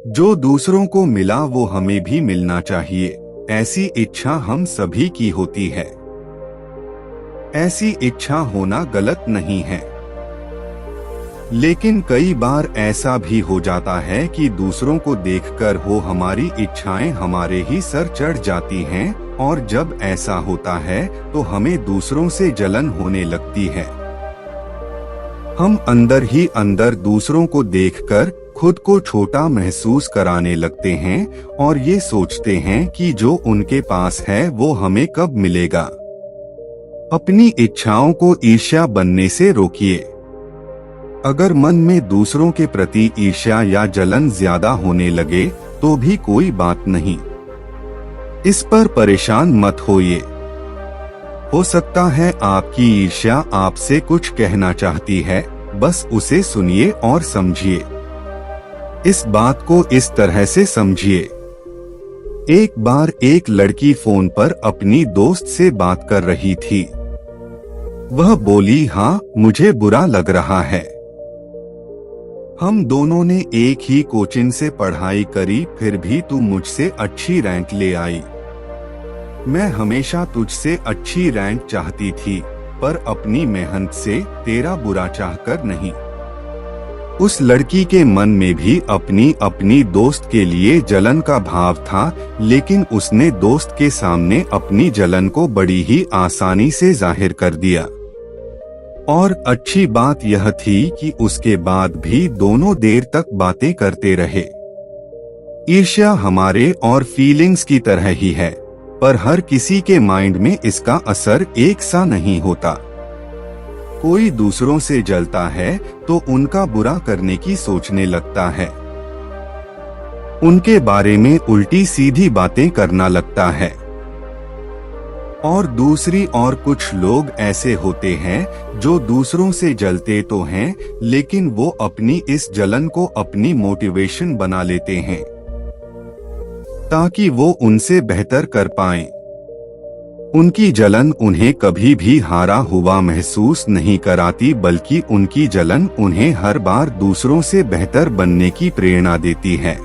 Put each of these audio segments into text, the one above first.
जो दूसरों को मिला वो हमें भी मिलना चाहिए, ऐसी इच्छा हम सभी की होती है। ऐसी इच्छा होना गलत नहीं है, लेकिन कई बार ऐसा भी हो जाता है कि दूसरों को देखकर हो हमारी इच्छाएं हमारे ही सर चढ़ जाती हैं, और जब ऐसा होता है तो हमें दूसरों से जलन होने लगती है। हम अंदर ही अंदर दूसरों को देखकर खुद को छोटा महसूस कराने लगते हैं और ये सोचते हैं कि जो उनके पास है वो हमें कब मिलेगा। अपनी इच्छाओं को ईर्ष्या बनने से रोकिए। अगर मन में दूसरों के प्रति ईर्ष्या या जलन ज्यादा होने लगे तो भी कोई बात नहीं, इस पर परेशान मत होइए। हो सकता है आपकी ईर्ष्या आपसे कुछ कहना चाहती है, बस उसे सुनिए और समझिए। इस बात को इस तरह से समझिए। एक बार एक लड़की फोन पर अपनी दोस्त से बात कर रही थी। वह बोली, हाँ मुझे बुरा लग रहा है। हम दोनों ने एक ही कोचिंग से पढ़ाई करी, फिर भी तू मुझसे अच्छी रैंक ले आई। मैं हमेशा तुझसे अच्छी रैंक चाहती थी, पर अपनी मेहनत से तेरा बुरा चाहकर नहीं। उस लड़की के मन में भी अपनी दोस्त के लिए जलन का भाव था, लेकिन उसने दोस्त के सामने अपनी जलन को बड़ी ही आसानी से जाहिर कर दिया। और अच्छी बात यह थी कि उसके बाद भी दोनों देर तक बातें करते रहे। ईर्ष्या हमारे और फीलिंग्स की तरह ही है, पर हर किसी के माइंड में इसका असर एक सा नहीं होता। कोई दूसरों से जलता है तो उनका बुरा करने की सोचने लगता है, उनके बारे में उल्टी सीधी बातें करना लगता है। और दूसरी ओर कुछ लोग ऐसे होते हैं जो दूसरों से जलते तो हैं, लेकिन वो अपनी इस जलन को अपनी मोटिवेशन बना लेते हैं ताकि वो उनसे बेहतर कर पाएं। उनकी जलन उन्हें कभी भी हारा हुआ महसूस नहीं कराती, बल्कि उनकी जलन उन्हें हर बार दूसरों से बेहतर बनने की प्रेरणा देती है।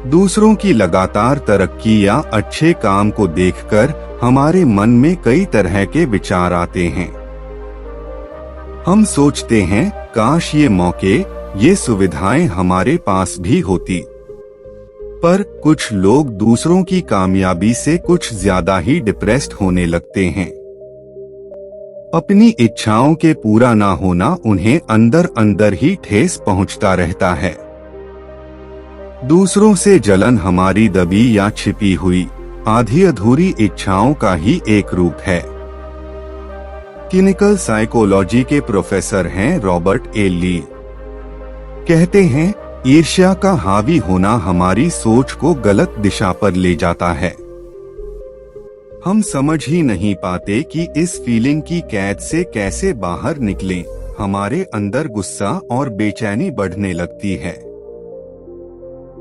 दूसरों की लगातार तरक्की या अच्छे काम को देखकर हमारे मन में कई तरह के विचार आते हैं। हम सोचते हैं, काश ये मौके, ये सुविधाएं हमारे पास भी होती। पर कुछ लोग दूसरों की कामयाबी से कुछ ज्यादा ही डिप्रेस्ड होने लगते हैं। अपनी इच्छाओं के पूरा ना होना उन्हें अंदर अंदर ही ठेस पहुंचता रहता है। दूसरों से जलन हमारी दबी या छिपी हुई आधी अधूरी इच्छाओं का ही एक रूप है। क्लिनिकल साइकोलॉजी के प्रोफेसर हैं रॉबर्ट ए ली। कहते हैं, ईर्ष्या का हावी होना हमारी सोच को गलत दिशा पर ले जाता है। हम समझ ही नहीं पाते कि इस फीलिंग की कैद से कैसे बाहर निकलें। हमारे अंदर गुस्सा और बेचैनी बढ़ने लगती है।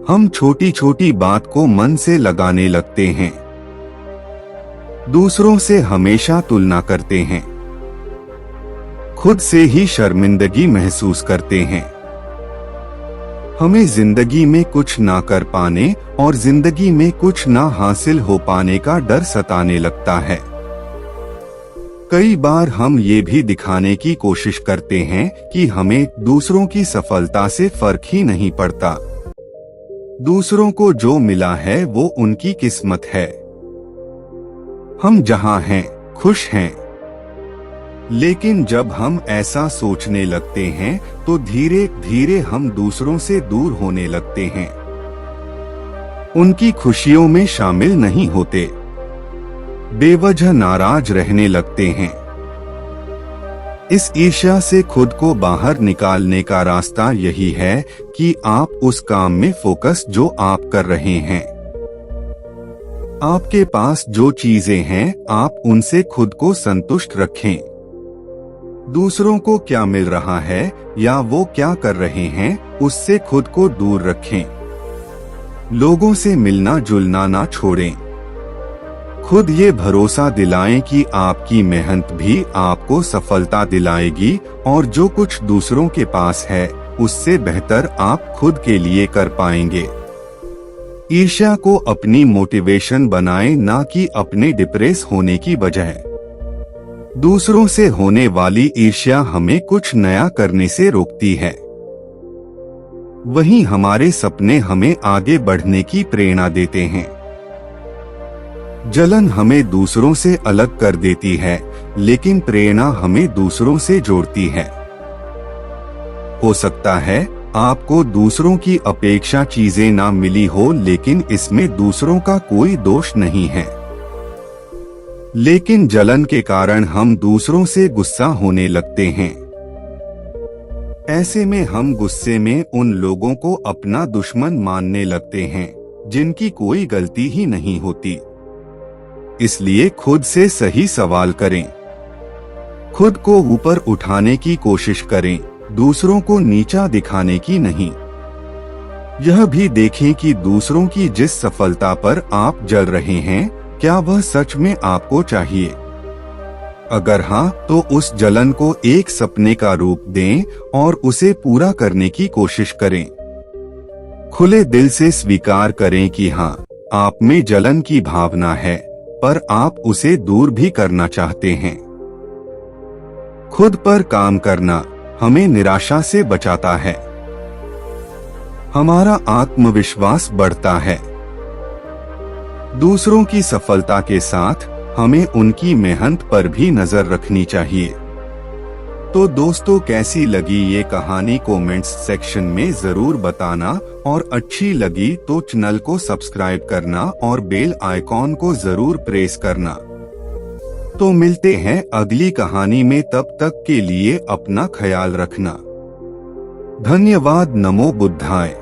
हम छोटी छोटी बात को मन से लगाने लगते हैं। दूसरों से हमेशा तुलना करते हैं। खुद से ही शर्मिंदगी महसूस करते हैं। हमें जिंदगी में कुछ ना कर पाने और जिंदगी में कुछ ना हासिल हो पाने का डर सताने लगता है। कई बार हम ये भी दिखाने की कोशिश करते हैं कि हमें दूसरों की सफलता से फर्क ही नहीं पड़ता। दूसरों को जो मिला है वो उनकी किस्मत है। हम जहां हैं खुश हैं। लेकिन जब हम ऐसा सोचने लगते हैं तो धीरे धीरे हम दूसरों से दूर होने लगते हैं। उनकी खुशियों में शामिल नहीं होते, बेवजह नाराज रहने लगते हैं। इस ईर्ष्या से खुद को बाहर निकालने का रास्ता यही है कि आप उस काम में फोकस जो आप कर रहे हैं। आपके पास जो चीजें हैं आप उनसे खुद को संतुष्ट रखें। दूसरों को क्या मिल रहा है या वो क्या कर रहे हैं उससे खुद को दूर रखें। लोगों से मिलना जुलना ना छोड़ें। खुद ये भरोसा दिलाएं कि आपकी मेहनत भी आपको सफलता दिलाएगी और जो कुछ दूसरों के पास है उससे बेहतर आप खुद के लिए कर पाएंगे। ईर्ष्या को अपनी मोटिवेशन बनाएं, ना कि अपने डिप्रेस होने की बजाय। दूसरों से होने वाली ईर्ष्या हमें कुछ नया करने से रोकती है, वहीं हमारे सपने हमें आगे बढ़ने की प्रेरणा देते हैं। जलन हमें दूसरों से अलग कर देती है, लेकिन प्रेरणा हमें दूसरों से जोड़ती है। हो सकता है आपको दूसरों की अपेक्षा चीजें ना मिली हो, लेकिन इसमें दूसरों का कोई दोष नहीं है। लेकिन जलन के कारण हम दूसरों से गुस्सा होने लगते हैं। ऐसे में हम गुस्से में उन लोगों को अपना दुश्मन मानने लगते हैं जिनकी कोई गलती ही नहीं होती। इसलिए खुद से सही सवाल करें, खुद को ऊपर उठाने की कोशिश करें, दूसरों को नीचा दिखाने की नहीं। यह भी देखें कि दूसरों की जिस सफलता पर आप जल रहे हैं, क्या वह सच में आपको चाहिए। अगर हाँ, तो उस जलन को एक सपने का रूप दें और उसे पूरा करने की कोशिश करें। खुले दिल से स्वीकार करें कि हाँ, आप में जलन की भावना है, पर आप उसे दूर भी करना चाहते हैं। खुद पर काम करना हमें निराशा से बचाता है, हमारा आत्मविश्वास बढ़ता है। दूसरों की सफलता के साथ हमें उनकी मेहनत पर भी नजर रखनी चाहिए। तो दोस्तों, कैसी लगी ये कहानी कमेंट्स सेक्शन में जरूर बताना, और अच्छी लगी तो चैनल को सब्सक्राइब करना और बेल आइकॉन को जरूर प्रेस करना। तो मिलते हैं अगली कहानी में, तब तक के लिए अपना ख्याल रखना। धन्यवाद। नमो बुद्धाय।